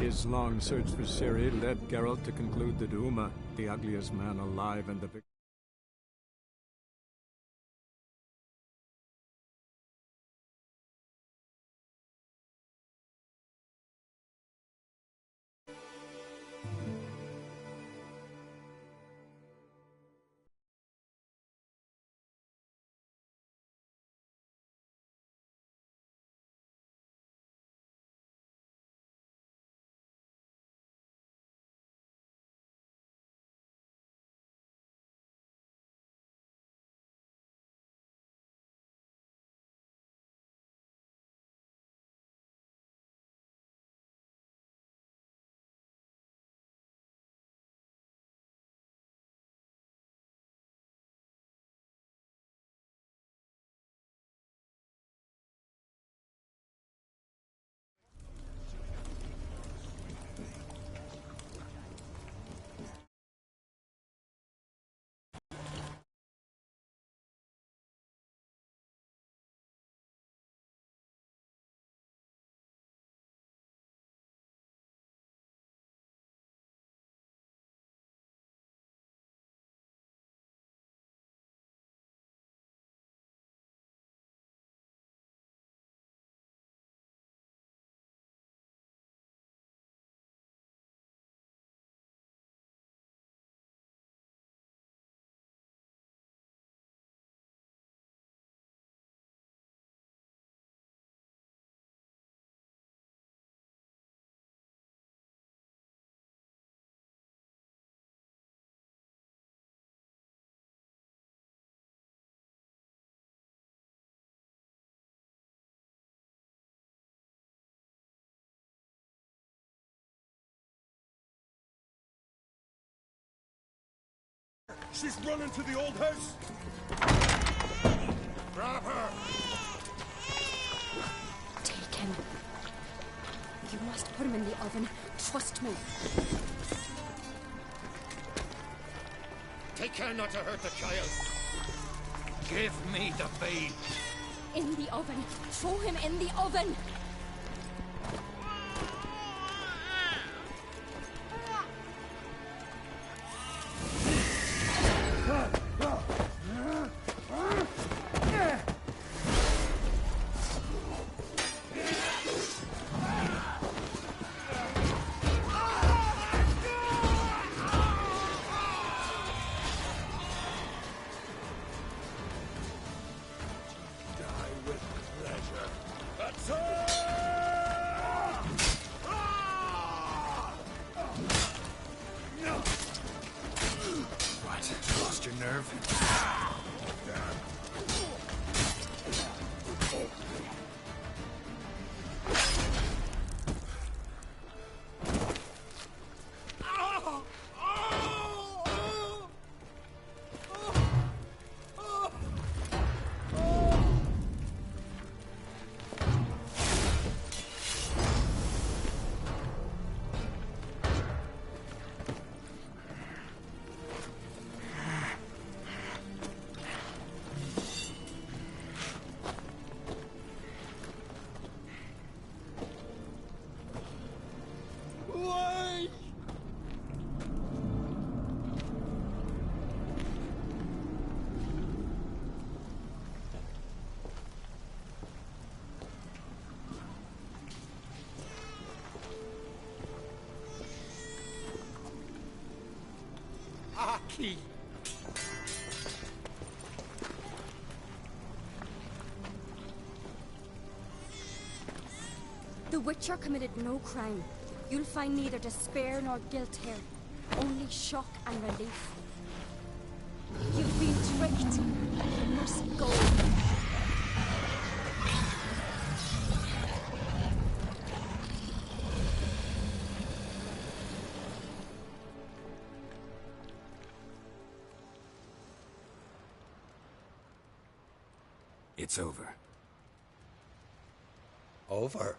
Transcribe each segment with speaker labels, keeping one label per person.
Speaker 1: His long search for Ciri led Geralt to conclude that Uma, the ugliest man alive and the victim.
Speaker 2: She's running to the old house! Grab her!
Speaker 3: Take him. You must put him in the oven. Trust me.
Speaker 2: Take care not to hurt the child. Give me the babe.
Speaker 3: In the oven. Throw him in the oven.
Speaker 2: Key.
Speaker 3: The Witcher committed no crime. You'll find neither despair nor guilt here. Only shock and relief. You've been tricked. You must go.
Speaker 4: It's over.
Speaker 2: Over?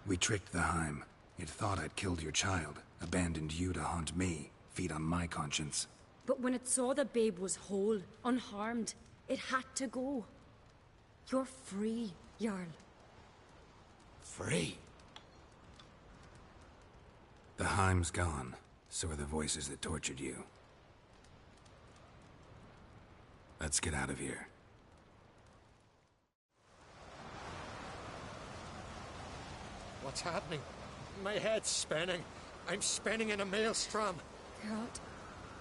Speaker 4: We tricked the Heim. It thought I'd killed your child, abandoned you to haunt me, feed on my conscience.
Speaker 3: But when it saw the babe was whole, unharmed, it had to go. You're free, Jarl.
Speaker 2: Free?
Speaker 4: The Heim's gone. So are the voices that tortured you. Let's get out of here.
Speaker 2: What's happening? My head's spinning. I'm spinning in a maelstrom.
Speaker 3: Geralt,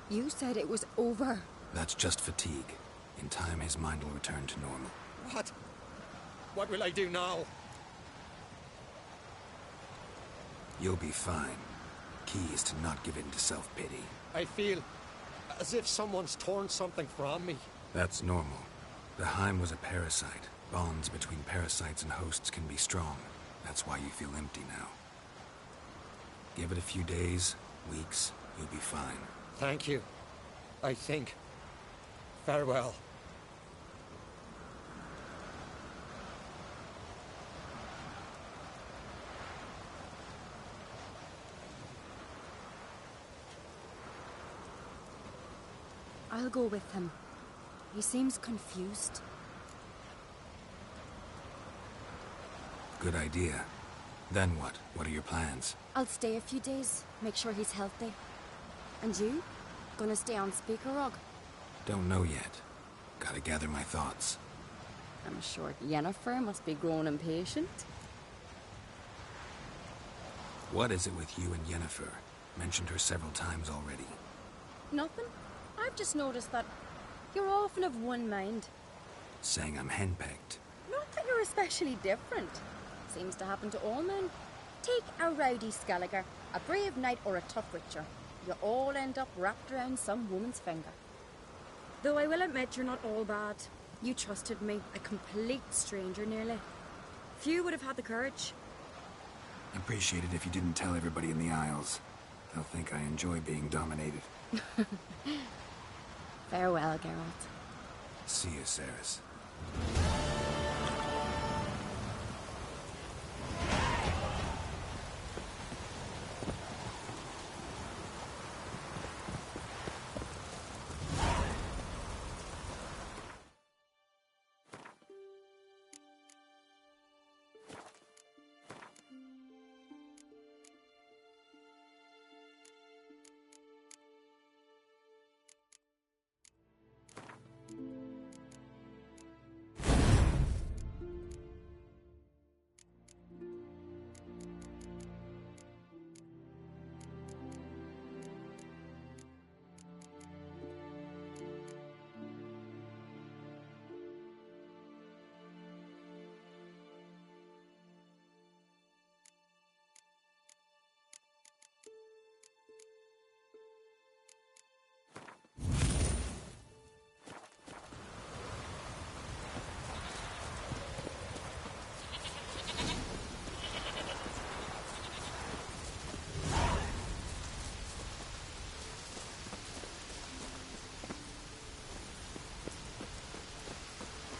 Speaker 3: you said it was over.
Speaker 4: That's just fatigue. In time, his mind will return to normal.
Speaker 2: What? What will I do now?
Speaker 4: You'll be fine. Key is to not give in to self-pity.
Speaker 2: I feel as if someone's torn something from me.
Speaker 4: That's normal. The Heim was a parasite. Bonds between parasites and hosts can be strong. That's why you feel empty now. Give it a few days, weeks, you'll be fine.
Speaker 2: Thank you. I think. Farewell.
Speaker 3: I'll go with him. He seems confused.
Speaker 4: Good idea. Then what? What are your plans?
Speaker 3: I'll stay a few days, make sure he's healthy. And you? Gonna stay on Speaker Rog?
Speaker 4: Don't know yet. Gotta gather my thoughts.
Speaker 3: I'm sure Yennefer must be growing impatient.
Speaker 4: What is it with you and Yennefer? Mentioned her several times already.
Speaker 3: Nothing. I've just noticed that you're often of one mind.
Speaker 4: Saying I'm henpecked.
Speaker 3: Not that you're especially different. Seems to happen to all men. Take a rowdy Skelliger, a brave knight or a tough witcher. You all end up wrapped around some woman's finger. Though I will admit you're not all bad. You trusted me, a complete stranger nearly. Few would have had the courage.
Speaker 4: Appreciate it if you didn't tell everybody in the Isles. They'll think I enjoy being dominated.
Speaker 3: Farewell, Geralt.
Speaker 4: See you, Ceres.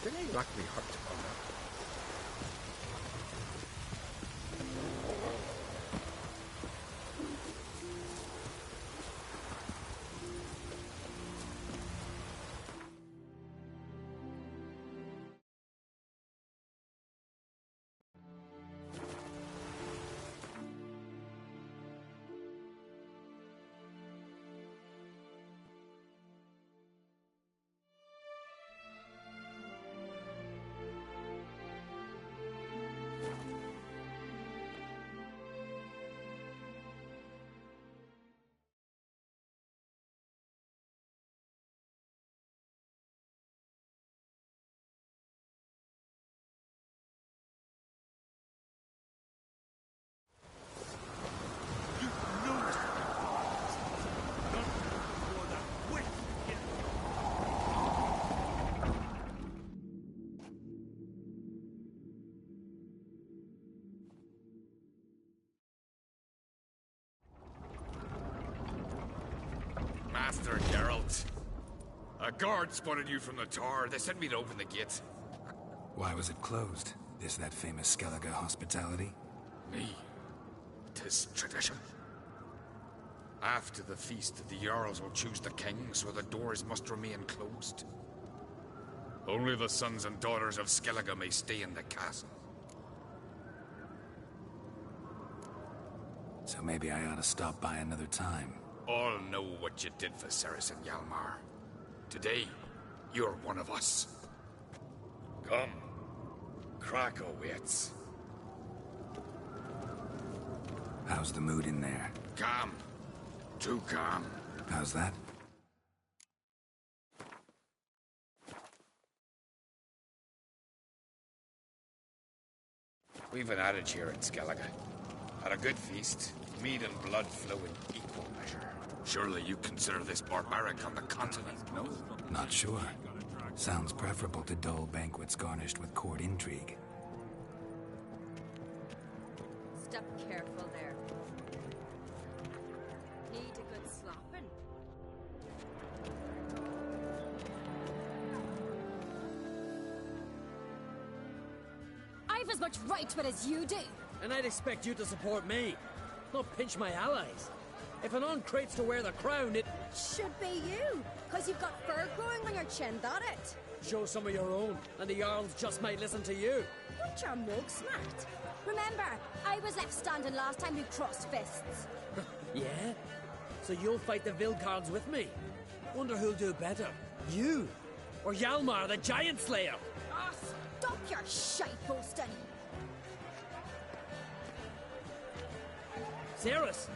Speaker 2: Did I knock me hurt on that?
Speaker 5: Master Geralt. A guard spotted you from the tower. They sent me to open the gate.
Speaker 4: Why was it closed? Is that famous Skellige hospitality?
Speaker 5: Me? 'Tis tradition. After the feast, the Jarls will choose the king, so the doors must remain closed. Only the sons and daughters of Skellige may stay in the castle.
Speaker 4: So maybe I ought to stop by another time.
Speaker 5: All know what you did for Saracen Hjalmar. Today, you're one of us. Come. Krakow waits.
Speaker 4: How's the mood in there?
Speaker 5: Calm. Too calm.
Speaker 4: How's that?
Speaker 5: We've an adage here in Skellige. At a good feast, mead and blood flow in equal measure. Surely you consider this barbaric on the continent, no?
Speaker 4: Not sure. Sounds preferable to dull banquets garnished with court intrigue.
Speaker 3: Step careful there. Need a good slapping. I've as much right to it as you do.
Speaker 6: And I'd expect you to support me, not pinch my allies. If an uncrate's to wear the crown, it
Speaker 3: Should be you, because you've got fur growing on your chin, that it?
Speaker 6: show some of your own, and the Jarls just might listen to you.
Speaker 3: Want your mug smacked? Remember, I was left standing last time we crossed fists.
Speaker 6: Yeah? So you'll fight the Vilcards with me? Wonder who'll do better, you or Hjalmar the Giant Slayer?
Speaker 3: Ah, stop your shite boasting.
Speaker 6: Cerys?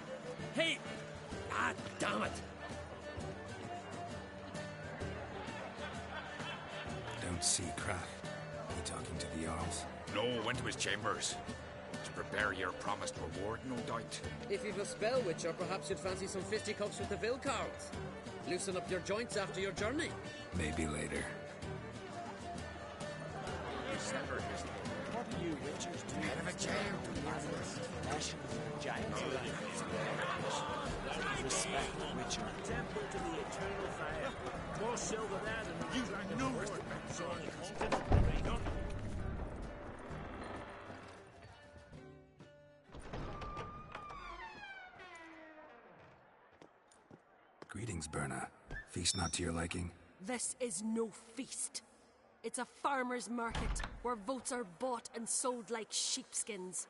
Speaker 6: Hey! Ah, damn it!
Speaker 4: Don't see Krach. He talking to the Jarls?
Speaker 5: No, went to his chambers. To prepare your promised reward, no doubt.
Speaker 6: If you've a spell witcher, perhaps you'd fancy some fisticuffs with the Vilcards. Loosen up your joints after your journey.
Speaker 4: Maybe later.
Speaker 7: What do you witchers do?
Speaker 5: Head of a jail.
Speaker 7: Nation giants. Respect the witcher.
Speaker 8: Temple to the eternal fire. More silver there than you know it.
Speaker 4: Greetings, Berna. Feast not to your liking?
Speaker 9: This is no feast. It's a farmer's market where votes are bought and sold like sheepskins.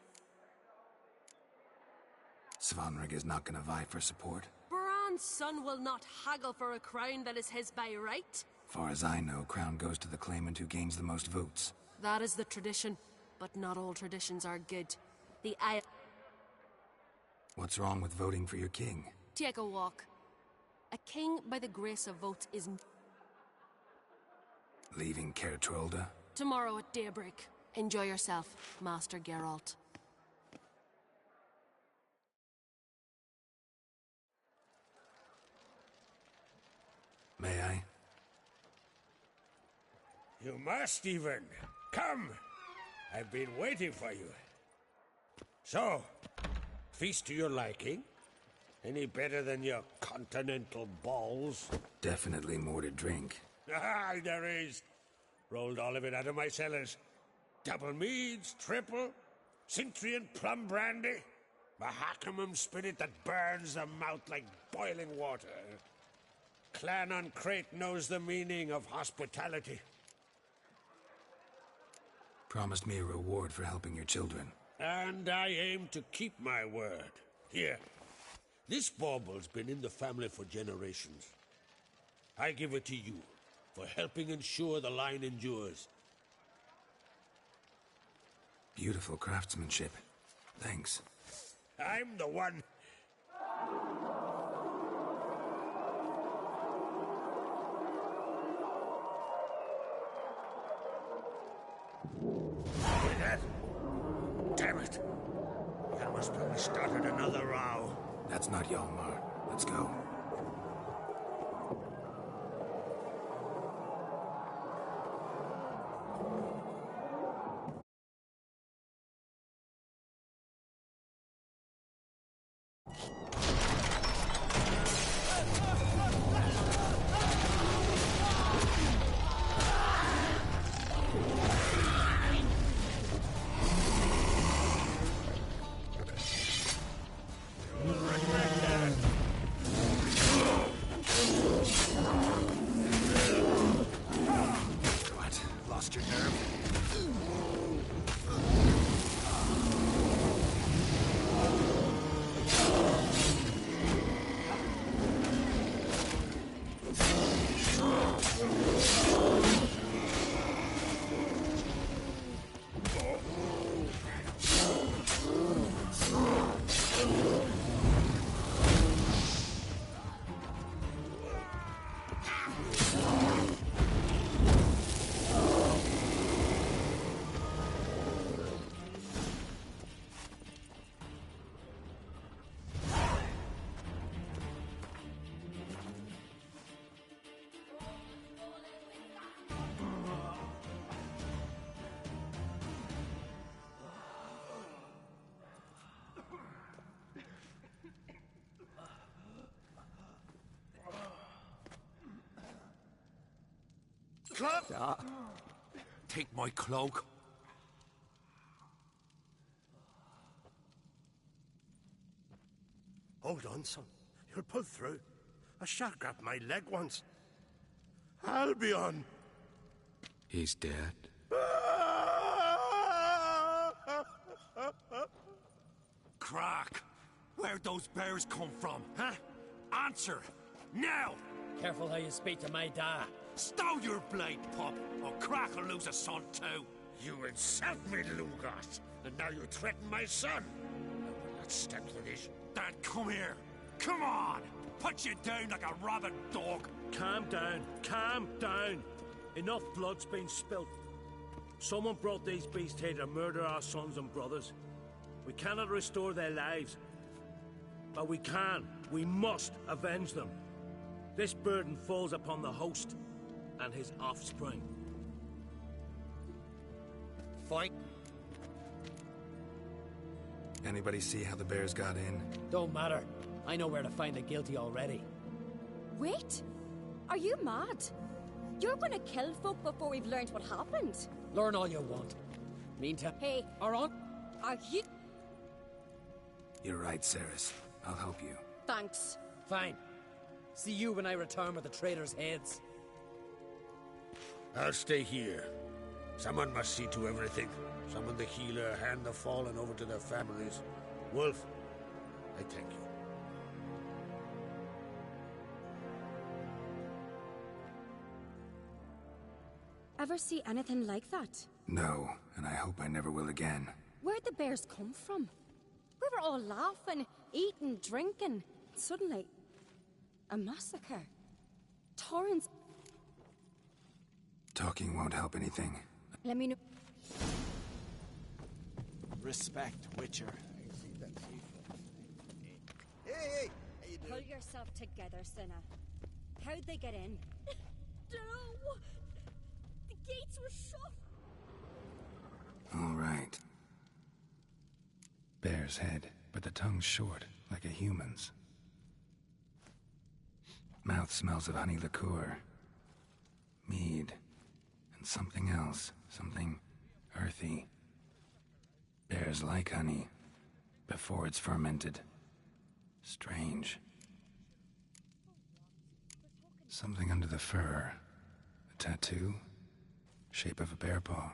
Speaker 4: Svanrig is not gonna vie for support.
Speaker 9: Bran's son will not haggle for a crown that is his by right.
Speaker 4: Far as I know, crown goes to the claimant who gains the most votes.
Speaker 9: That is the tradition, but not all traditions are good. The I...
Speaker 4: What's wrong with voting for your king?
Speaker 9: Take a walk. A king by the grace of votes is...
Speaker 4: Leaving Caer Trolda?
Speaker 9: Tomorrow at daybreak. Enjoy yourself, Master Geralt.
Speaker 4: May I?
Speaker 8: You must even. Come! I've been waiting for you. So, feast to your liking? Any better than your continental balls?
Speaker 4: Definitely more to drink.
Speaker 8: Ah, there is. Rolled all of it out of my cellars. Double meads, triple, Cintrian plum brandy, Mahakimum spirit that burns the mouth like boiling water. Clan on Crate knows the meaning of hospitality.
Speaker 4: Promised me a reward for helping your children.
Speaker 8: And I aim to keep my word. Here. This bauble's been in the family for generations. I give it to you for helping ensure the line endures.
Speaker 4: Beautiful craftsmanship. Thanks.
Speaker 8: I'm the one. Hear that? Damn it. That must have started another row.
Speaker 4: That's not Hjalmar. Let's go.
Speaker 8: Cloak!
Speaker 5: Take my cloak.
Speaker 8: Hold on, son. You'll pull through. A shark grabbed my leg once. Albion!
Speaker 4: He's dead.
Speaker 5: Crack! Where'd those bears come from, huh? Answer! Now!
Speaker 6: Careful how you speak to my dad.
Speaker 5: Stow your blade, pup, or Crack will lose a son too.
Speaker 8: You insult me, Lugas, and now you threaten my son. I will not stand for this.
Speaker 5: Dad, come here. Come on! Put you down like a rabid dog.
Speaker 6: Calm down. Calm down. Enough blood's been spilt. Someone brought these beasts here to murder our sons and brothers. We cannot restore their lives. But we can. We must avenge them. This burden falls upon the host and his offspring.
Speaker 2: Fight.
Speaker 4: Anybody see how the bears got in?
Speaker 6: Don't matter. I know where to find the guilty already.
Speaker 3: Wait! Are you mad? You're gonna kill folk before we've learned what happened.
Speaker 6: Learn all you want. Meantime,
Speaker 3: Hey,
Speaker 6: are
Speaker 3: you...
Speaker 4: You're right, Ceres. I'll help you.
Speaker 3: Thanks.
Speaker 6: fine. See you when I return with the traitors' heads.
Speaker 8: I'll stay here. Someone must see to everything. Summon the healer, hand the fallen over to their families. Wolf, I thank you.
Speaker 3: Ever see anything like that?
Speaker 4: No, and I hope I never will again.
Speaker 3: Where'd the bears come from? We were all laughing, eating, drinking. Suddenly, a massacre. Torrens...
Speaker 4: Talking won't help anything.
Speaker 3: Let me know...
Speaker 7: Respect, Witcher. Hey! How you doing?
Speaker 3: Pull yourself together, Cinna. How'd they get in?
Speaker 9: Dunno. The gates were shut.
Speaker 4: All right. Bear's head, but the tongue's short, like a human's. Mouth smells of honey liqueur. Mead. And something else. Something earthy. Bears like honey, before it's fermented. Strange. Something under the fur. A tattoo? Shape of a bear paw.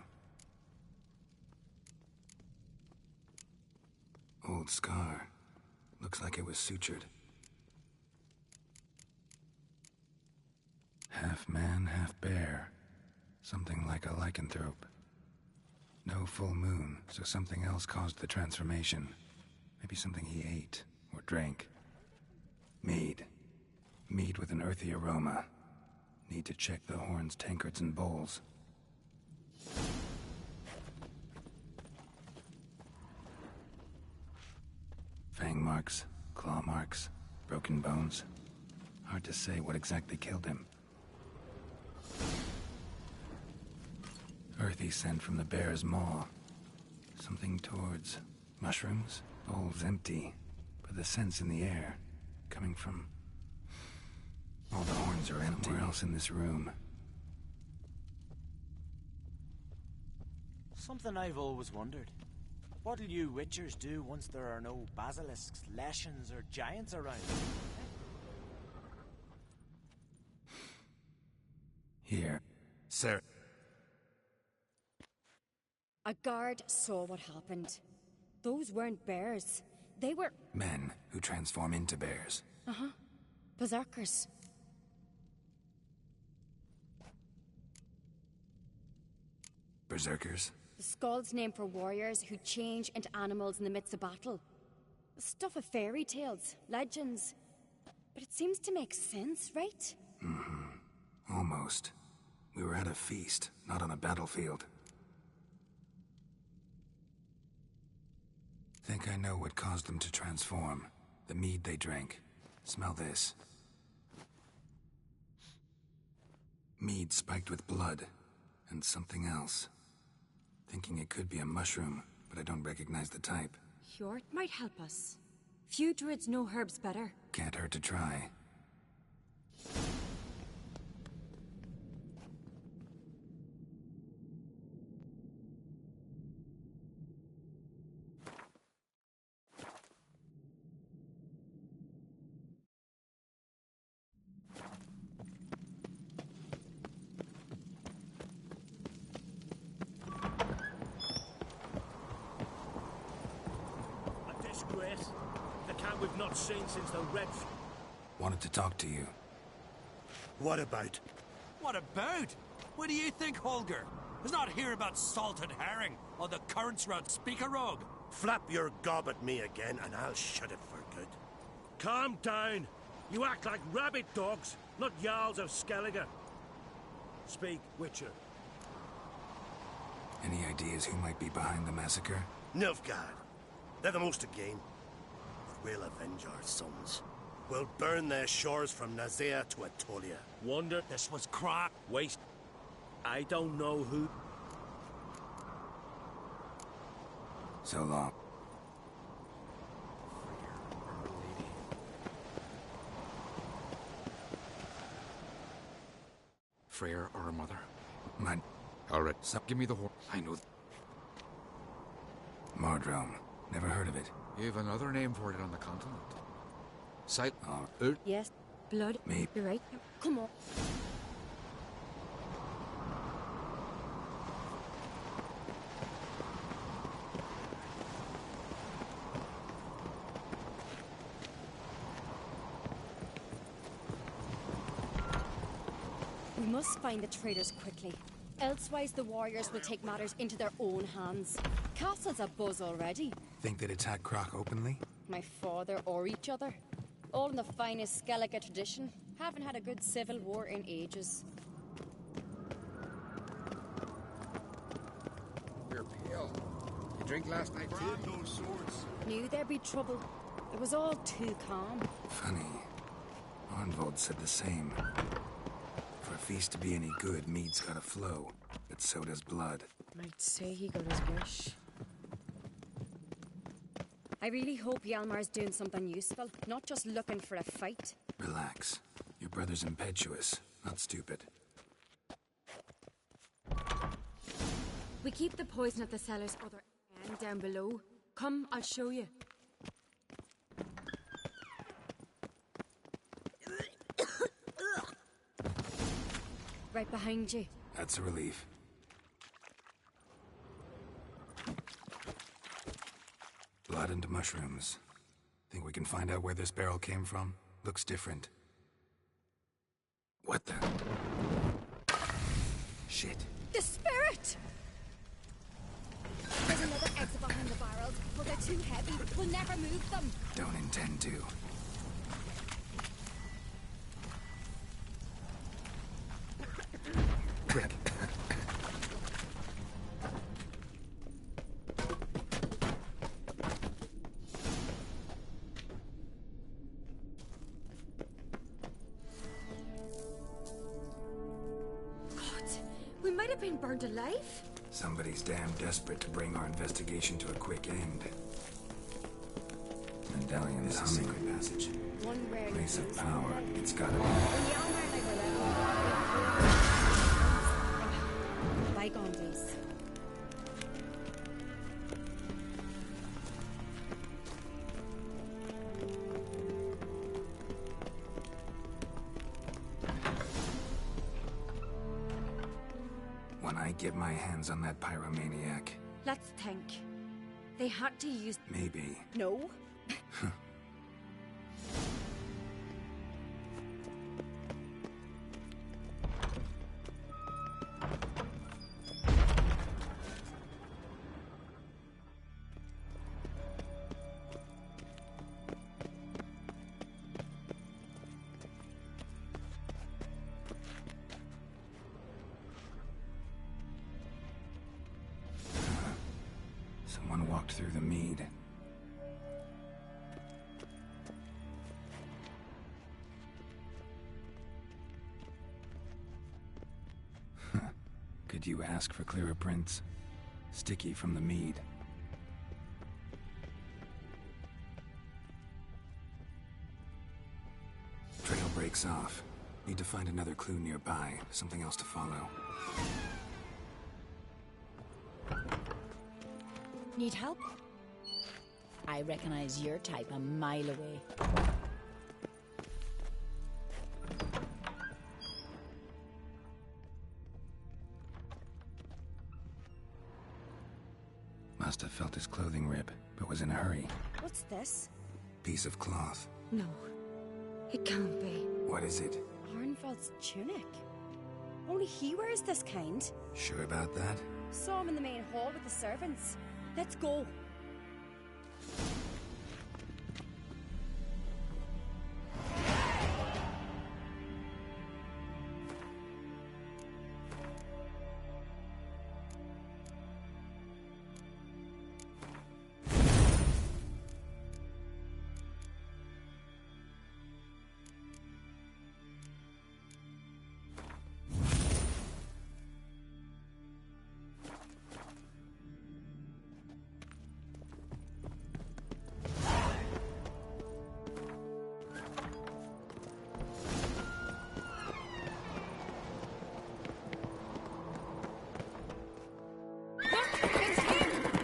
Speaker 4: Old scar. Looks like it was sutured. Half man, half bear. Something like a lycanthrope. No full moon, so something else caused the transformation. Maybe something he ate or drank. Mead. Mead with an earthy aroma. Need to check the horns, tankards, and bowls. Fang marks, claw marks, broken bones. Hard to say what exactly killed him. Earthy scent from the bear's maw. Something towards mushrooms. Bowl's empty, but the scent's in the air. Coming from... All the horns are empty. Somewhere else in this room.
Speaker 7: Something I've always wondered. What'll you Witchers do once there are no basilisks, leshens, or giants around?
Speaker 4: Here. Sir.
Speaker 3: A guard saw what happened. Those weren't bears. They were...
Speaker 4: Men who transform into bears.
Speaker 3: Uh-huh. Berserkers.
Speaker 4: Berserkers?
Speaker 3: The Skald's name for warriors who change into animals in the midst of battle. The stuff of fairy tales, legends. But it seems to make sense, right?
Speaker 4: Mm-hmm. Almost. We were at a feast, not on a battlefield. Think I know what caused them to transform. The mead they drank. Smell this. Mead spiked with blood. And something else. Thinking it could be a mushroom, but I don't recognize the type.
Speaker 3: Hjort might help us. Few druids know herbs better.
Speaker 4: Can't hurt to try.
Speaker 6: we've not seen since the Red...
Speaker 4: Wanted to talk to you.
Speaker 8: What about?
Speaker 10: What about? What do you think, Holger? It's not here about salted herring or the currents round Speakerog.
Speaker 8: Flap your gob at me again and I'll shut it for good.
Speaker 6: Calm down. You act like rabbit dogs, not Jarls of Skellige. Speak, Witcher.
Speaker 4: Any ideas who might be behind the massacre?
Speaker 8: Nilfgaard. They're the most again. But we'll avenge our sons. We'll burn their shores from Nazea to Atolia.
Speaker 6: Wonder
Speaker 10: This was crap.
Speaker 6: waste. I don't know who...
Speaker 4: So long.
Speaker 5: Freyr or a mother?
Speaker 4: Mine.
Speaker 5: All right, so give me the horse. I know.
Speaker 4: Mardrome. Never heard of it.
Speaker 5: You've another name for it on the continent. Sight.
Speaker 3: Yes, blood.
Speaker 4: Me.
Speaker 3: You're right. Come on. We must find the traitors quickly. Elsewise, the warriors will take matters into their own hands. Castle's abuzz already.
Speaker 4: Think they'd attack Croc openly?
Speaker 3: My father or each other. All in the finest Skellige tradition. Haven't had a good civil war in ages.
Speaker 5: We're pale. You drink last night too? No swords.
Speaker 3: Knew there'd be trouble. It was all too calm.
Speaker 4: Funny. Arnvold said the same. For a feast to be any good, mead's gotta flow. But so does blood.
Speaker 3: Might say he got his wish. I really hope Hjalmar's doing something useful, not just looking for a fight.
Speaker 4: Relax. Your brother's impetuous, not stupid.
Speaker 3: We keep the poison at the cellar's other end down below. Come, I'll show you. Right behind you.
Speaker 4: That's a relief. Blood and mushrooms. Think we can find out where this barrel came from? Looks different. What the? Shit.
Speaker 3: The spirit! There's another exit behind the barrels, but they're too heavy. We'll never move them.
Speaker 4: Don't intend to. Quick.
Speaker 3: We might have been burned alive.
Speaker 4: Somebody's damn desperate to bring our investigation to a quick end. Medallion is a secret passage.
Speaker 3: One rare
Speaker 4: Place of power. It's gotta be.
Speaker 3: When Hjalmar and I were bygone days.
Speaker 4: When I get my hands on that pyromaniac.
Speaker 3: Let's think. They had to use...
Speaker 4: Maybe.
Speaker 3: No.
Speaker 4: Someone walked through the mead. Could you ask for clearer prints? Sticky from the mead. Trail breaks off. Need to find another clue nearby. Something else to follow.
Speaker 3: Need help?
Speaker 11: I recognize your type a mile away.
Speaker 4: Must have felt his clothing rip, but was in a hurry.
Speaker 3: What's this?
Speaker 4: Piece of cloth.
Speaker 3: No, it can't be.
Speaker 4: What is it?
Speaker 3: Arnvald's tunic. Only he wears this kind.
Speaker 4: Sure about that?
Speaker 3: Saw him in the main hall with the servants. Let's go.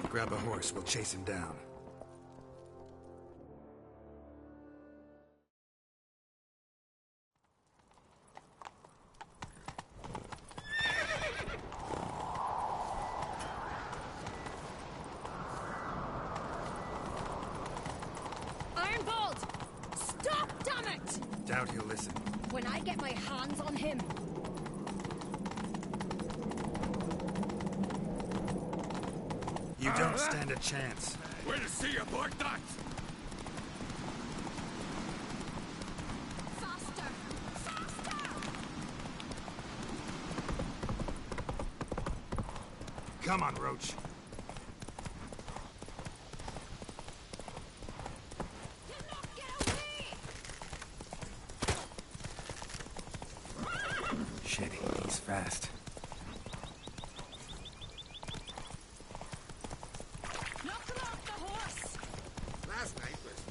Speaker 4: Grab a horse, we'll chase him down.
Speaker 3: Arnvald! Stop, damn it!
Speaker 4: Doubt he'll listen.
Speaker 3: When I get my hands on him...
Speaker 4: You don't stand a chance.
Speaker 5: We'll see about that!
Speaker 3: Faster! Faster!
Speaker 4: Come on, Roach.
Speaker 3: Cannot get away!
Speaker 4: Shit, he's fast.
Speaker 3: Knock him off the horse!
Speaker 5: Last night was...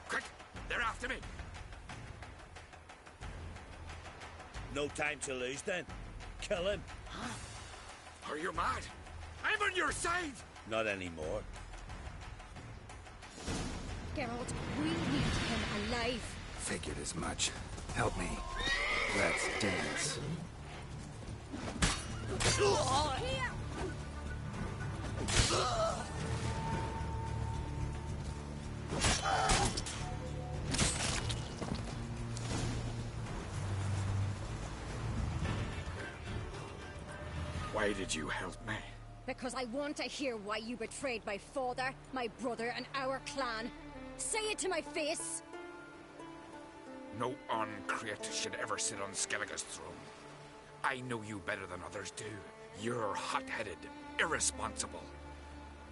Speaker 5: Quick! They're after me!
Speaker 6: No time to lose then. Kill him.
Speaker 5: Are you mad? I'm on your side!
Speaker 6: Not anymore.
Speaker 3: Geralt, we need him alive.
Speaker 4: Figured as much. Help me. Let's dance.
Speaker 3: Here!
Speaker 5: Why did you help me?
Speaker 3: Because I want to hear why you betrayed my father, my brother, and our clan. Say it to my face!
Speaker 5: No Uncreate should ever sit on Skellige's throne. I know you better than others do. You're hot-headed, irresponsible.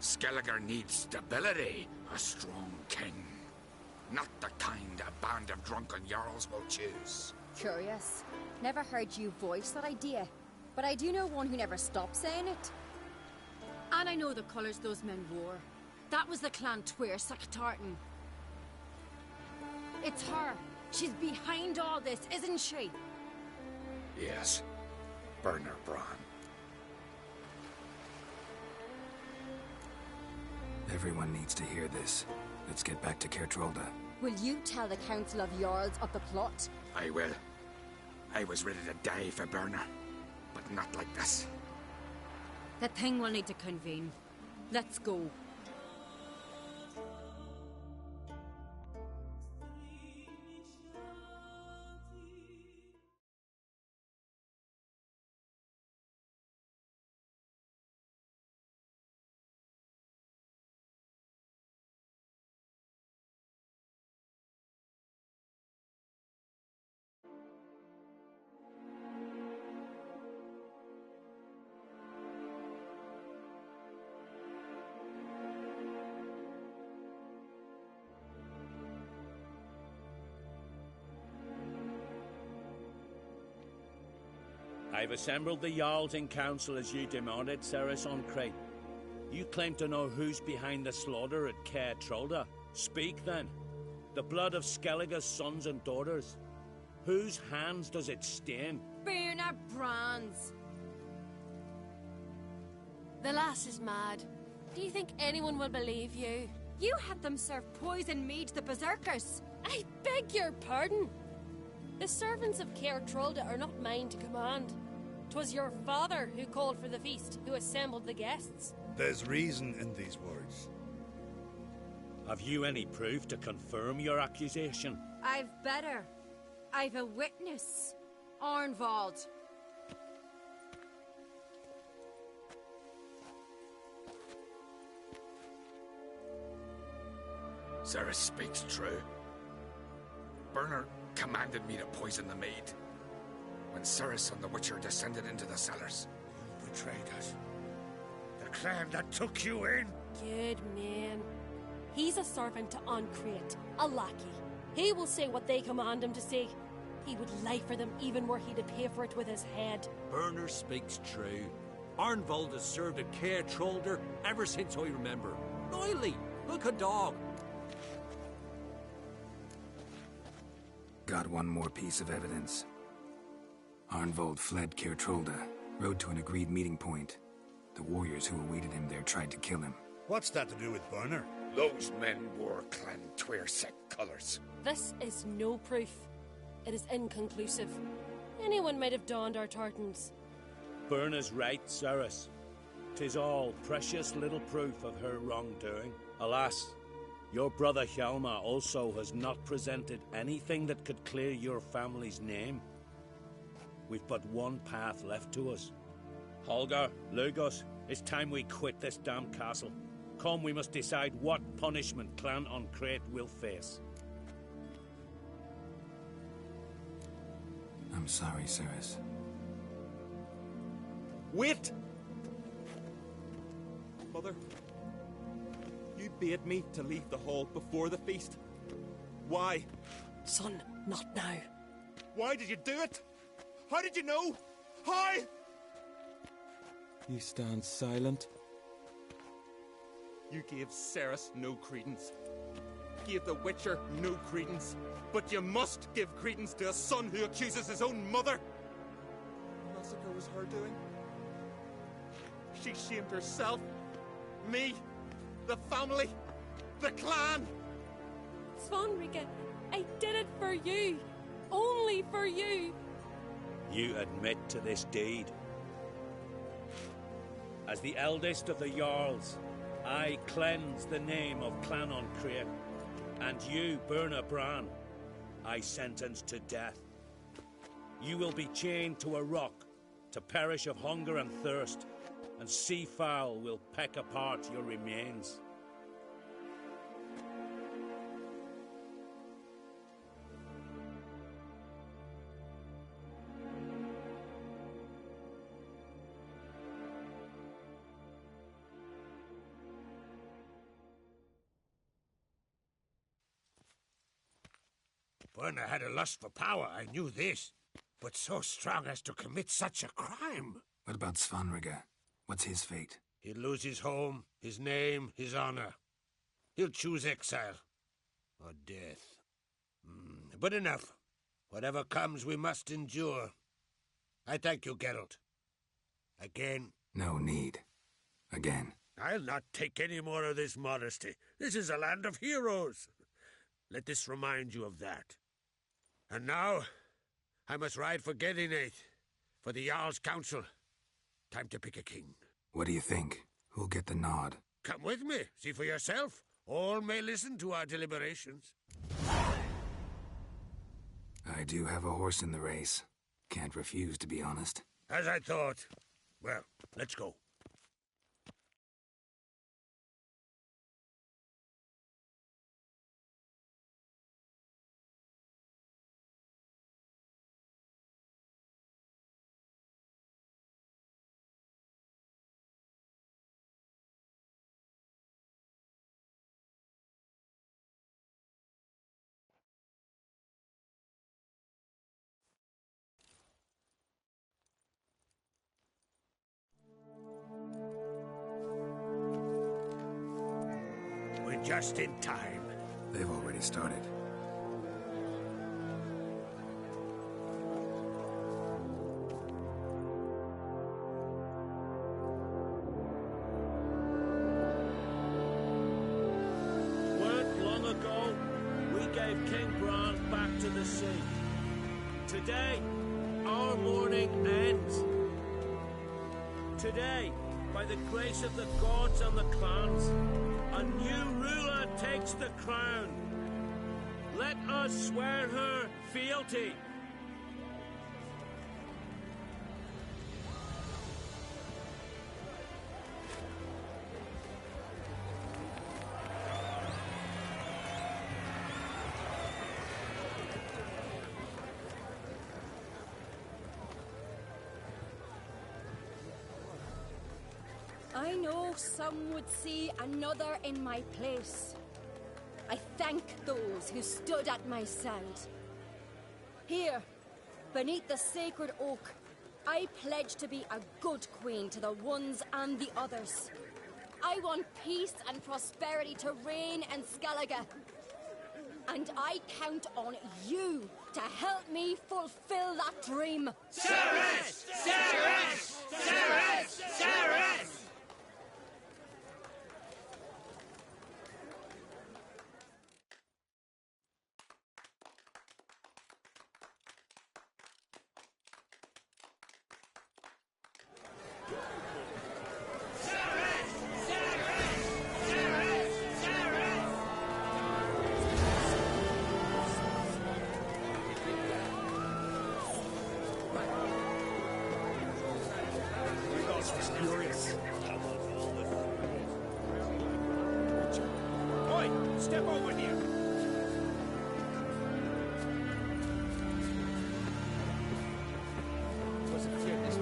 Speaker 5: Skellige needs stability, a strong king. Not the kind a band of drunken jarls will choose.
Speaker 3: Curious. Never heard you voice that idea. But I do know one who never stopped saying it.
Speaker 9: And I know the colours those men wore. That was the clan Twir Saktartan. It's her. She's behind all this, isn't she?
Speaker 5: Yes. Burner Bran.
Speaker 4: Everyone needs to hear this. Let's get back to Kerdrolda.
Speaker 3: Will you tell the Council of Jarls of the plot?
Speaker 5: I will. I was ready to die for Burner. But not like this.
Speaker 9: The thing will need to convene. Let's go.
Speaker 6: I've assembled the Jarls in council as you demanded, Ceres on Crate. You claim to know who's behind the slaughter at Caer Trolda. Speak then. The blood of Skellige's sons and daughters. Whose hands does it stain?
Speaker 9: Birna Brand's. The lass is mad. Do you think anyone will believe you?
Speaker 3: You had them serve poison mead to the berserkers.
Speaker 9: I beg your pardon. The servants of Caer Trolda are not mine to command. 'Twas your father who called for the feast, who assembled the guests.
Speaker 12: There's reason in these words.
Speaker 6: Have you any proof to confirm your accusation?
Speaker 3: I've better. I've a witness. Arnvald.
Speaker 5: Sarah speaks true. Bernard commanded me to poison the maid. When Ceres and the Witcher descended into the cellars.
Speaker 8: You betrayed us. The clan that took you in.
Speaker 9: Good man. He's a servant to Ancrete, a lackey. He will say what they command him to say. He would lie for them even were he to pay for it with his head.
Speaker 10: Burner speaks true. Arnvald has served at Caer Trolder ever since I remember. Loyally, like a dog.
Speaker 4: Got one more piece of evidence. Arnvald fled Caer Trolda, rode to an agreed meeting point. The warriors who awaited him there tried to kill him.
Speaker 12: What's that to do with Burner?
Speaker 5: Those men wore clan Twyrsek colours.
Speaker 9: This is no proof. It is inconclusive. Anyone might have donned our tartans.
Speaker 6: Burna's right, Ceres. 'Tis all precious little proof of her wrongdoing. Alas, your brother Hjalmar also has not presented anything that could clear your family's name. We've but one path left to us. Holger, Lugos, it's time we quit this damn castle. Come, we must decide what punishment Clan Ancrete will face.
Speaker 4: I'm sorry, Ceres.
Speaker 13: Wait! Mother, you bade me to leave the hall before the feast. Why?
Speaker 9: Son, not now.
Speaker 13: Why did you do it? How did you know? How?
Speaker 14: You stand silent.
Speaker 13: You gave Ceres no credence. Gave the Witcher no credence. But you must give credence to a son who accuses his own mother. The massacre was her doing. She shamed herself, me, the family, the clan.
Speaker 9: Svanrika, I did it for you. Only for you.
Speaker 6: You admit to this deed. As the eldest of the Jarls, I cleanse the name of Clan Ancrete, and you, Burna Bran, I sentence to death. You will be chained to a rock, to perish of hunger and thirst, and sea fowl will peck apart your remains.
Speaker 8: Burner had a lust for power, I knew this. But so strong as to commit such a crime.
Speaker 4: What about Svanrika? What's his fate?
Speaker 8: He'll lose his home, his name, his honor. He'll choose exile. Or death. But enough. Whatever comes, we must endure. I thank you, Geralt. Again.
Speaker 4: No need. Again.
Speaker 8: I'll not take any more of this modesty. This is a land of heroes. Let this remind you of that. And now, I must ride for Gedinate, for the Jarl's Council. Time to pick a king.
Speaker 4: What do you think? Who'll get the nod?
Speaker 8: Come with me, see for yourself. All may listen to our deliberations.
Speaker 4: I do have a horse in the race. Can't refuse, to be honest.
Speaker 8: As I thought. Well, let's go. Just in time.
Speaker 4: They've already started.
Speaker 6: Weren't long ago, we gave King Bran back to the sea. Today, our mourning ends. Today, by the grace of the gods and the clans, a new ruler takes the crown. Let us swear her fealty.
Speaker 9: I know some would see another in my place. I thank those who stood at my side. Here, beneath the sacred oak, I pledge to be a good queen to the ones and the others. I want peace and prosperity to reign in Skellige. And I count on you to help me fulfill that dream.
Speaker 14: Ceres! Ceres! Ceres! Ceres!
Speaker 8: Oi, step over here.
Speaker 14: Was it fear this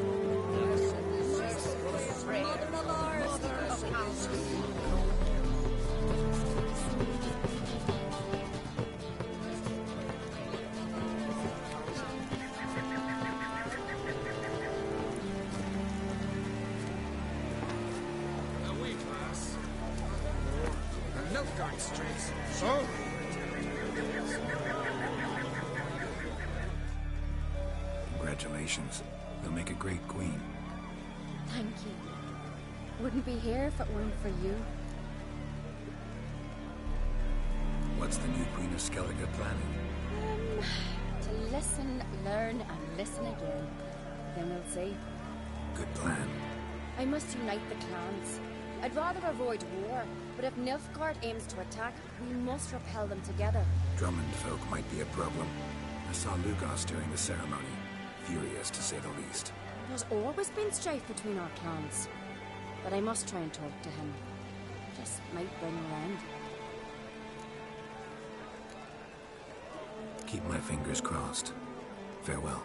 Speaker 5: Dark streets.
Speaker 2: So?
Speaker 4: Congratulations. You'll make a great queen.
Speaker 3: Thank you. Wouldn't be here if it weren't for you.
Speaker 4: What's the new Queen of Skellige planning?
Speaker 3: To listen, learn, and listen again. Then we'll see.
Speaker 4: Good plan.
Speaker 3: I must unite the clans. I'd rather avoid war, but if Nilfgaard aims to attack, we must repel them together.
Speaker 4: Drummond folk might be a problem. I saw Lugos during the ceremony. Furious, to say the least.
Speaker 3: There's always been strife between our clans. But I must try and talk to him. Just might bring around.
Speaker 4: Keep my fingers crossed. Farewell.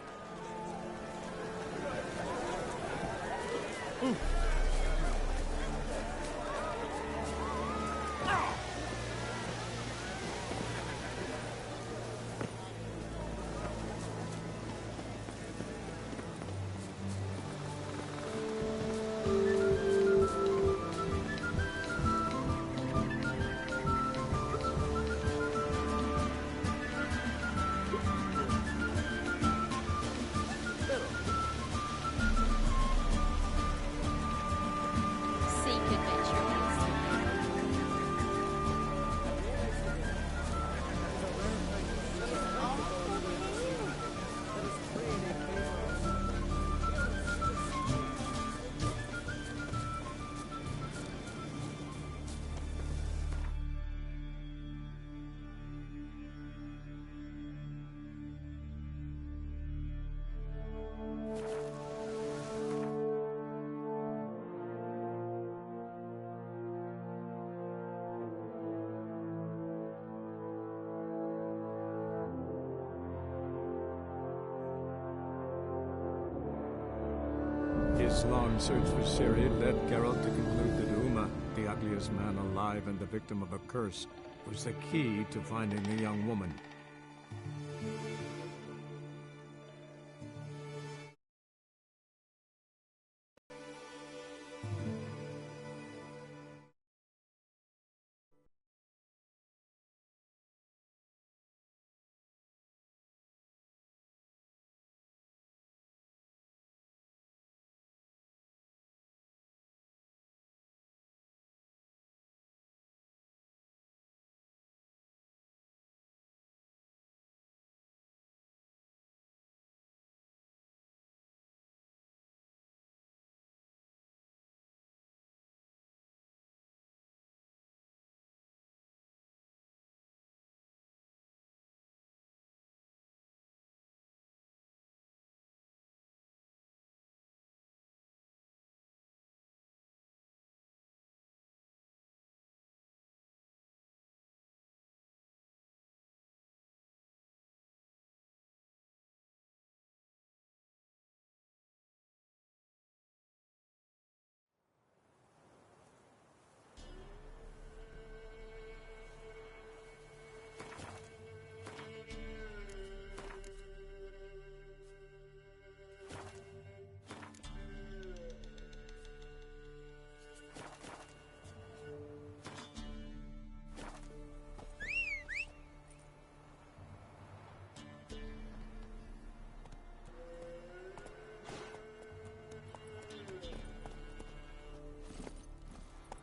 Speaker 1: His long search for Ciri led Geralt to conclude that Uma, the ugliest man alive and the victim of a curse, was the key to finding the young woman.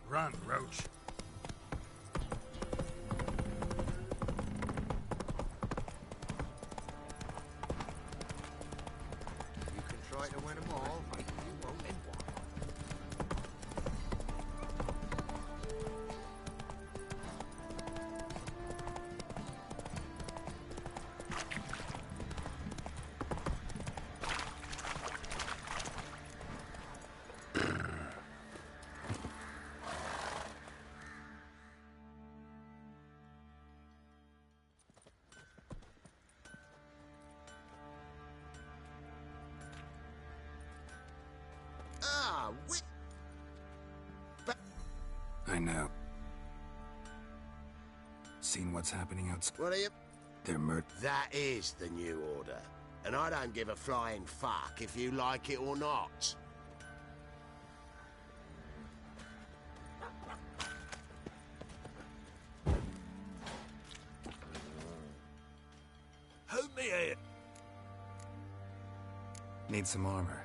Speaker 12: Run, Roach.
Speaker 15: You can try to win them all, but you won't win one.
Speaker 4: I know. Seen what's happening outside?
Speaker 16: What are you?
Speaker 4: They're
Speaker 16: That is the new order. And I don't give a flying fuck if you like it or not.
Speaker 10: Help me here.
Speaker 4: Need some armor.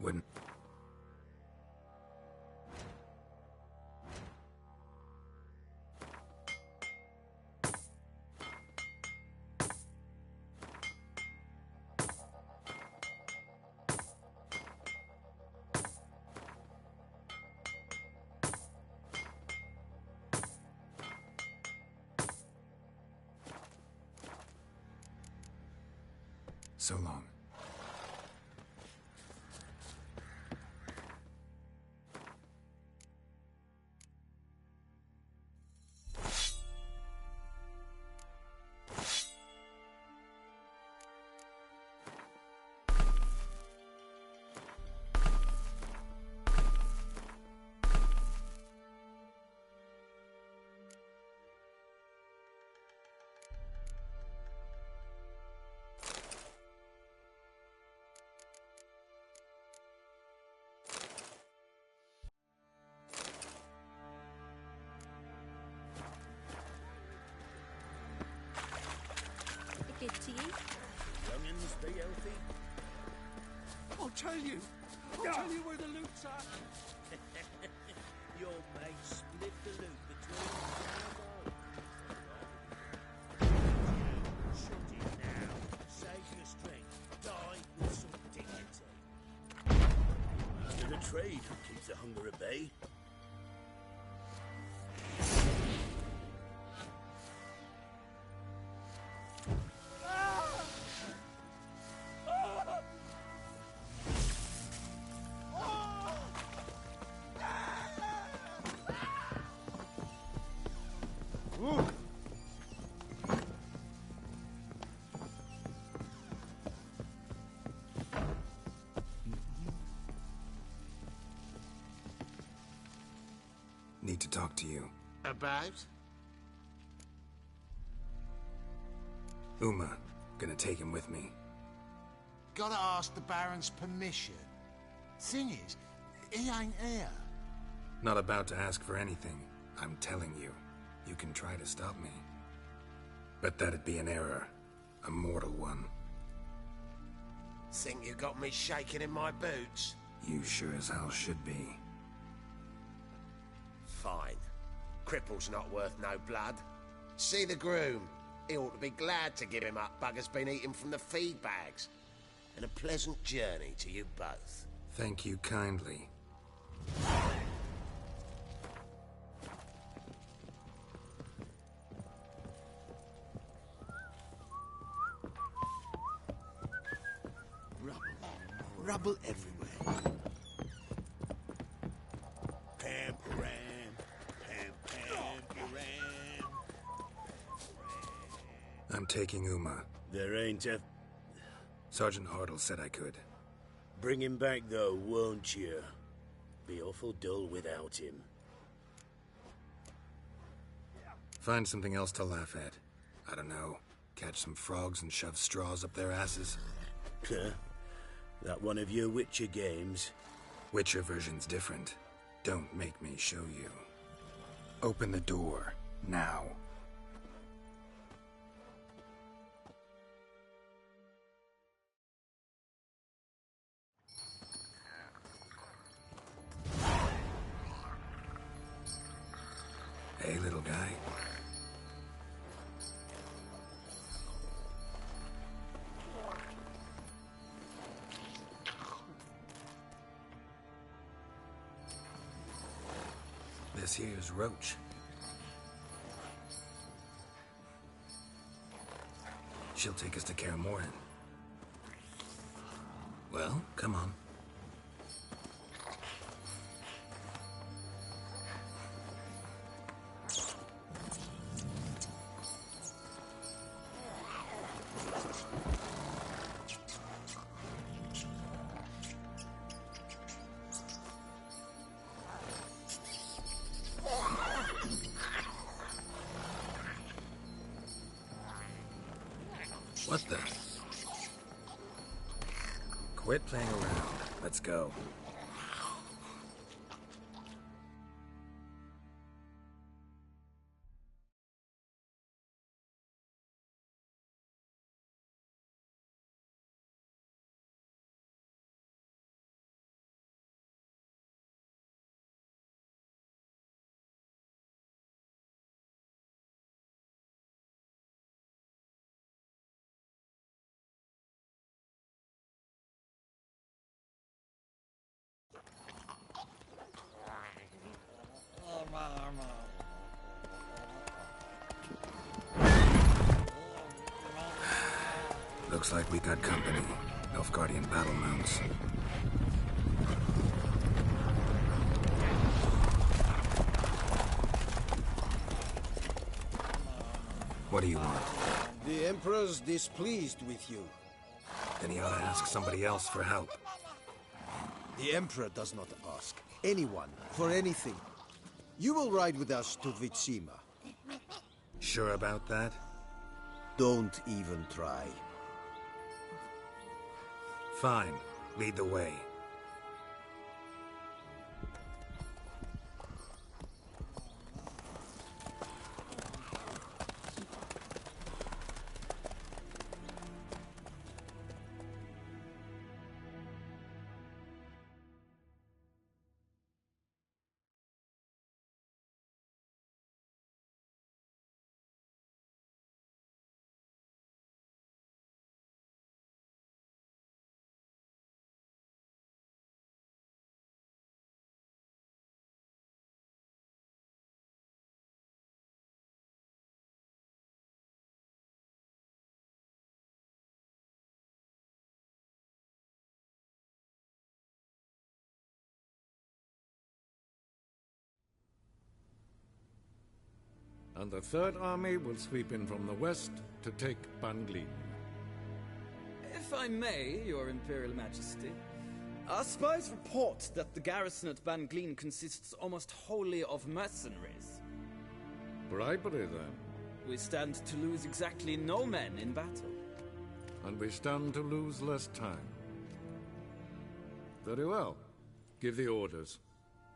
Speaker 4: Wouldn't. So long.
Speaker 9: Good to you.
Speaker 8: Youngins, be healthy.
Speaker 10: I'll tell you. I'll tell you where the loot's at.
Speaker 6: Your mate split the loot between Shut it now. Save your strength. Die with some dignity.
Speaker 8: To the trade keeps the hunger at bay.
Speaker 4: Need to talk to you.
Speaker 16: About?
Speaker 4: Uma. Gonna take him with me.
Speaker 16: Gotta ask the Baron's permission. Thing is, he ain't here.
Speaker 4: Not about to ask for anything. I'm telling you. You can try to stop me. But that'd be an error. A mortal one.
Speaker 16: Think you got me shaking in my boots?
Speaker 4: You sure as hell should be.
Speaker 16: Fine.
Speaker 17: cripple's not worth no blood. See the groom. He ought to be glad to give him up bugger's been eating from the feed bags. And a pleasant journey to you both.
Speaker 4: Thank you kindly.
Speaker 12: Rubble everywhere.
Speaker 4: I'm taking Uma.
Speaker 6: There ain't a...
Speaker 4: Sergeant Hartle said I could.
Speaker 6: Bring him back, though, won't you? Be awful dull without him.
Speaker 4: Find something else to laugh at. I don't know. Catch some frogs and shove straws up their asses.
Speaker 6: Huh? That one of your Witcher games?
Speaker 4: Witcher version's different. Don't make me show you. Open the door, now. Hey, little guy. This here's Roach. She'll take us to Kaer Morhen. Well, come on. What the? Quit playing around. Let's go. Looks like we got company. Nilfgaardian battle mounts. What do you want?
Speaker 18: The Emperor's displeased with you.
Speaker 4: Then he ought to ask somebody else for help.
Speaker 18: The Emperor does not ask anyone for anything. You will ride with us to Vitsima.
Speaker 4: Sure about that?
Speaker 18: Don't even try.
Speaker 4: Fine. Lead the way.
Speaker 1: And the Third Army will sweep in from the west to take Banglin.
Speaker 19: If I may, Your Imperial Majesty, our spies report that the garrison at Banglin consists almost wholly of mercenaries.
Speaker 1: Bribery, then.
Speaker 19: We stand to lose exactly no men in battle.
Speaker 1: And we stand to lose less time. Very well. Give the orders.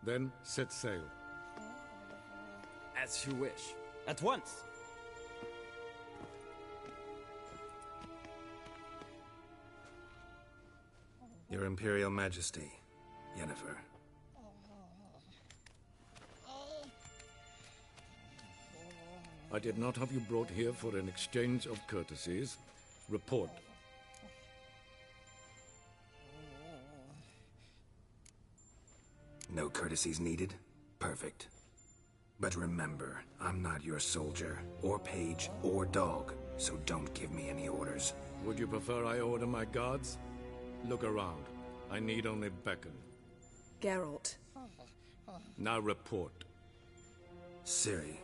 Speaker 1: Then set sail.
Speaker 19: As you wish. At once.
Speaker 4: Your Imperial Majesty, Yennefer.
Speaker 1: I did not have you brought here for an exchange of courtesies. Report.
Speaker 4: No courtesies needed? Perfect. But remember, I'm not your soldier, or page, or dog, so don't give me any orders.
Speaker 1: Would you prefer I order my guards? Look around. I need only beckon.
Speaker 20: Geralt.
Speaker 1: Now report.
Speaker 4: Ciri.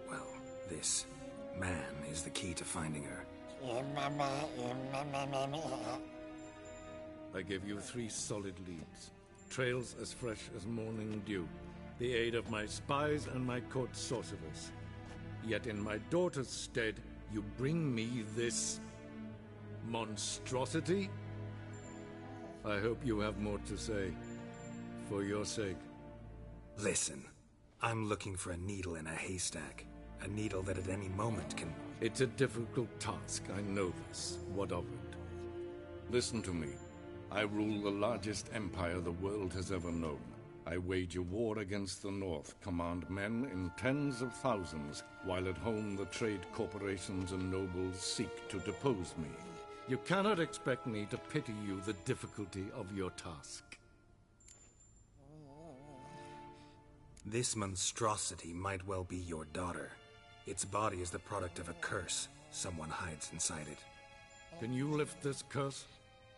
Speaker 4: Well, this man is the key to finding her.
Speaker 1: I give you 3 solid leads. Trails as fresh as morning dew. The aid of my spies and my court sorcerers. Yet in my daughter's stead, you bring me this monstrosity? I hope you have more to say. For your sake.
Speaker 4: Listen, I'm looking for a needle in a haystack. A needle that at any moment can...
Speaker 1: It's a difficult task, I know this. What of it? Listen to me. I rule the largest empire the world has ever known. I wage a war against the North, command men in tens of thousands, while at home the trade corporations and nobles seek to depose me. You cannot expect me to pity you the difficulty of your task.
Speaker 4: This monstrosity might well be your daughter. Its body is the product of a curse. Someone hides inside it.
Speaker 1: Can you lift this curse?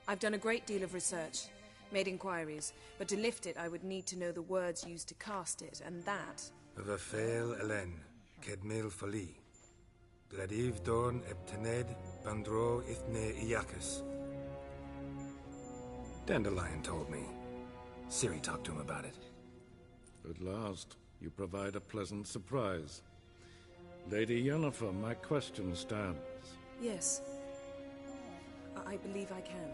Speaker 20: I've done a great deal of research, made inquiries, but to lift it I would need to know the words used to cast it, and that...
Speaker 4: Vafael Elen, Kedmil Fali. Gladiv Dorn Ebtened Bandro Ithne Iacus. Dandelion told me. Ciri talked to him about it.
Speaker 1: At last, you provide a pleasant surprise. Lady Yennefer, my question stands.
Speaker 20: Yes. I believe I can.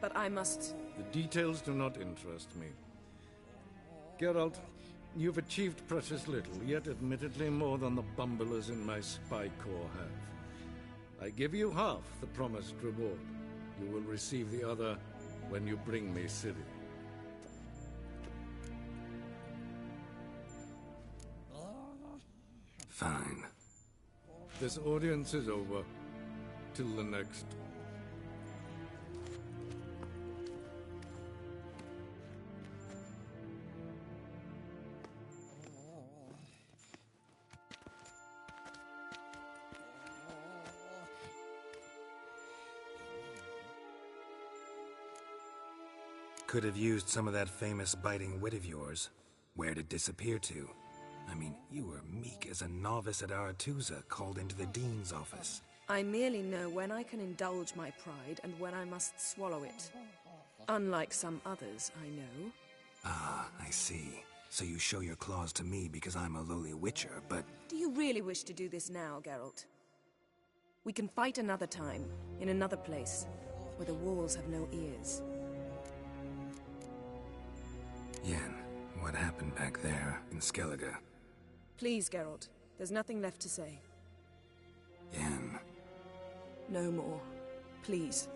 Speaker 20: But I must...
Speaker 1: The details do not interest me. Geralt, you've achieved precious little, yet admittedly more than the bumblers in my spy corps have. I give you half the promised reward. You will receive the other when you bring me Ciri.
Speaker 4: Fine.
Speaker 1: This audience is over. Till the next.
Speaker 4: Could have used some of that famous biting wit of yours. Where'd it disappear to? I mean, you were meek as a novice at Aretusa, called into the Dean's office.
Speaker 20: I merely know when I can indulge my pride and when I must swallow it. Unlike some others, I know.
Speaker 4: Ah, I see. So you show your claws to me because I'm a lowly witcher, but...
Speaker 20: Do you really wish to do this now, Geralt? We can fight another time, in another place, where the walls have no ears.
Speaker 4: Yen, what happened back there in Skellige?
Speaker 20: Please, Geralt. There's nothing left to say.
Speaker 4: Yen.
Speaker 20: No more. Please.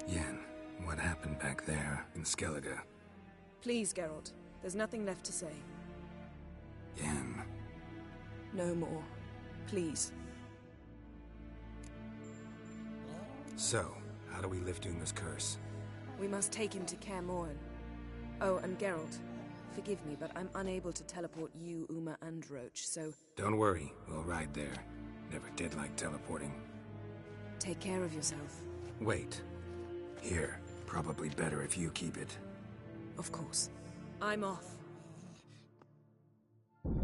Speaker 4: Yen, what happened back there in Skellige?
Speaker 20: Please, Geralt. There's nothing left to say.
Speaker 4: Yen.
Speaker 20: No more. Please.
Speaker 4: So, how do we lift Uma's curse?
Speaker 20: We must take him to Kaer Morhen. Oh, and Geralt, forgive me, but I'm unable to teleport you, Uma, and Roach, so...
Speaker 4: Don't worry, we'll ride there. Never did like teleporting.
Speaker 20: Take care of yourself.
Speaker 4: Wait. Here, probably better if you keep it.
Speaker 20: Of course. I'm off.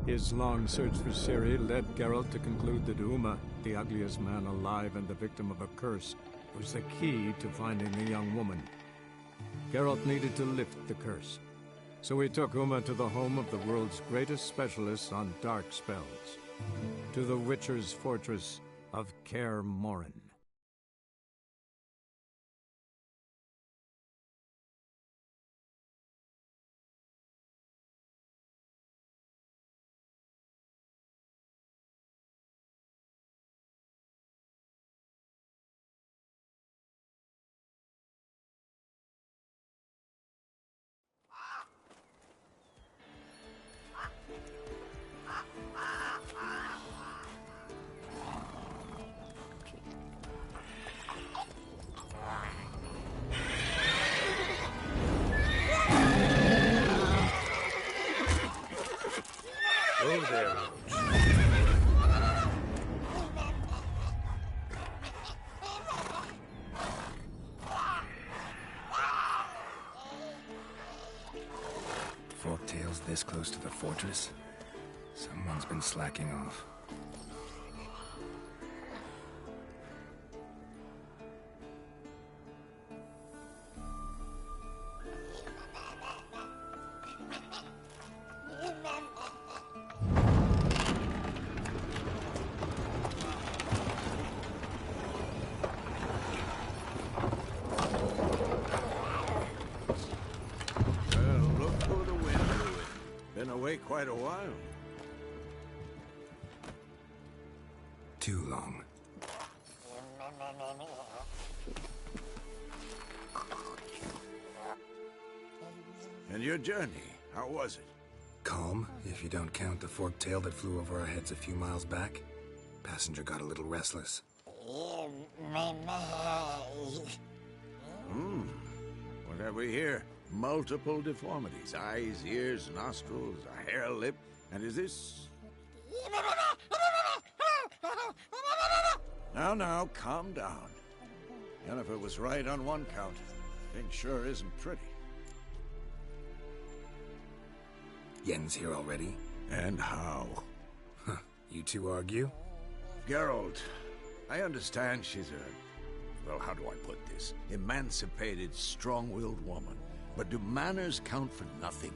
Speaker 1: His long search for Ciri led Geralt to conclude that Uma, the ugliest man alive and the victim of a curse, was the key to finding the young woman. Geralt needed to lift the curse, so he took Uma to the home of the world's greatest specialist on dark spells, to the Witcher's fortress of Kaer Morhen.
Speaker 21: arrows.
Speaker 4: Forktails this close to the fortress? Someone's been slacking off.
Speaker 21: Quite a while.
Speaker 4: Too long.
Speaker 21: And your journey, how was it?
Speaker 4: Calm, if you don't count the forktail that flew over our heads a few miles back. Passenger got a little restless.
Speaker 21: What have we here? Multiple deformities. Eyes, ears, nostrils, a hair lip. And is this... Now, calm down. Jennifer was right on one count. Thing sure isn't pretty.
Speaker 4: Yen's here already?
Speaker 21: And how?
Speaker 4: Huh. You two argue?
Speaker 21: Geralt, I understand she's a... Well, how do I put this? Emancipated, strong-willed woman. But do manners count for nothing?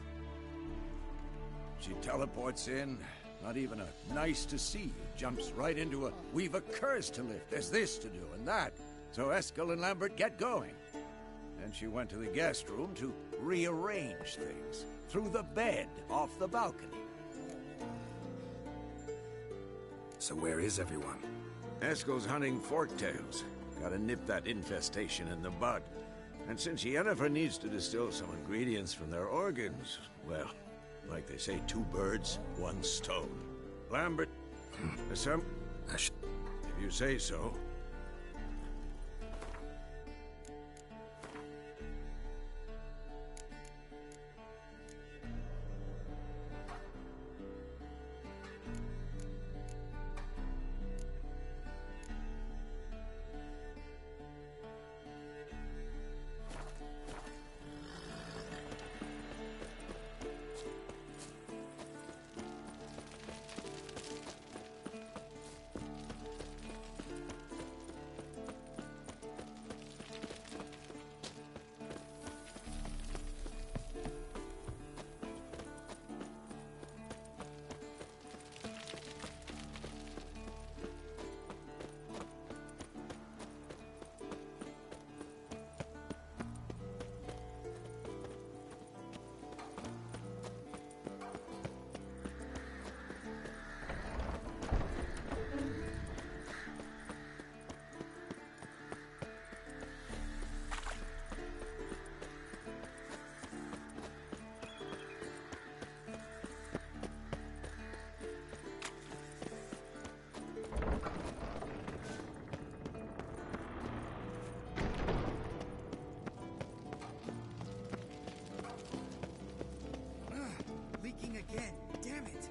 Speaker 21: She teleports in, not even a nice to see you, jumps right into a we've a curse to lift, there's this to do and that. So Eskel and Lambert get going. Then she went to the guest room to rearrange things. Through the bed, off the balcony.
Speaker 4: So where is everyone?
Speaker 21: Eskel's hunting forktails. Gotta nip that infestation in the bud. And since Yennefer needs to distill some ingredients from their organs, well, like they say, 2 birds, 1 stone. Lambert, there's some... If you say so.
Speaker 4: Again, damn it!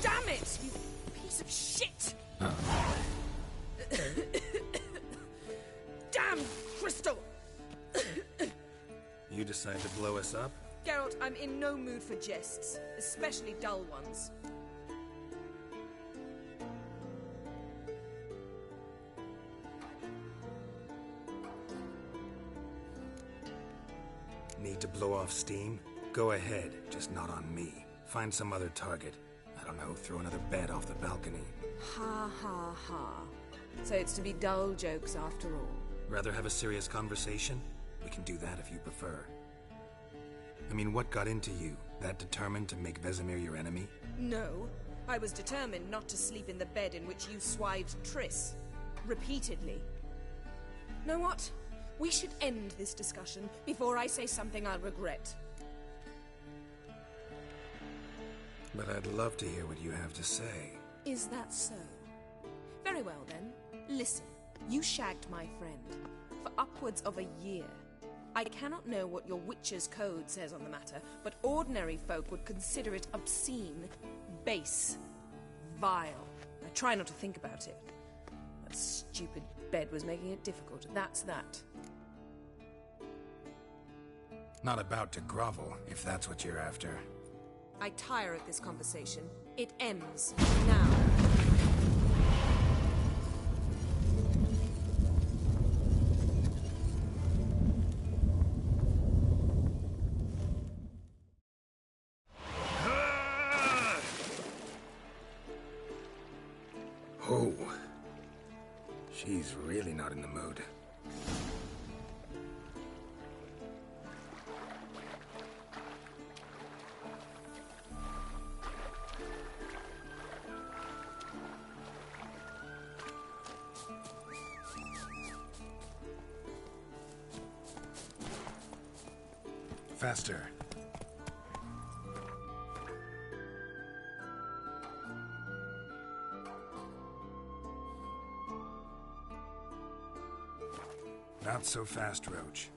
Speaker 20: Damn it, you piece of shit! Damn crystal!
Speaker 4: You decide to blow us up?
Speaker 20: Geralt, I'm in no mood for jests, especially dull ones.
Speaker 4: Need to blow off steam? Go ahead, just not on me. Find some other target. I don't know, throw another bed off the balcony.
Speaker 20: Ha ha ha. So it's to be dull jokes after all.
Speaker 4: Rather have a serious conversation? We can do that if you prefer. I mean, what got into you? That determined to make Vesemir your enemy?
Speaker 20: No. I was determined not to sleep in the bed in which you swived Triss. Repeatedly. Know what? We should end this discussion before I say something I'll regret.
Speaker 4: But I'd love to hear what you have to say.
Speaker 20: Is that so? Very well then. Listen, you shagged my friend for upwards of a year. I cannot know what your Witcher's Code says on the matter, but ordinary folk would consider it obscene, base, vile. I try not to think about it. That stupid bed was making it difficult. That's that.
Speaker 4: Not about to grovel, if that's what you're after.
Speaker 20: I tire of this conversation. It ends now.
Speaker 4: Oh. She's really not in the mood. Faster. Not so fast, Roach.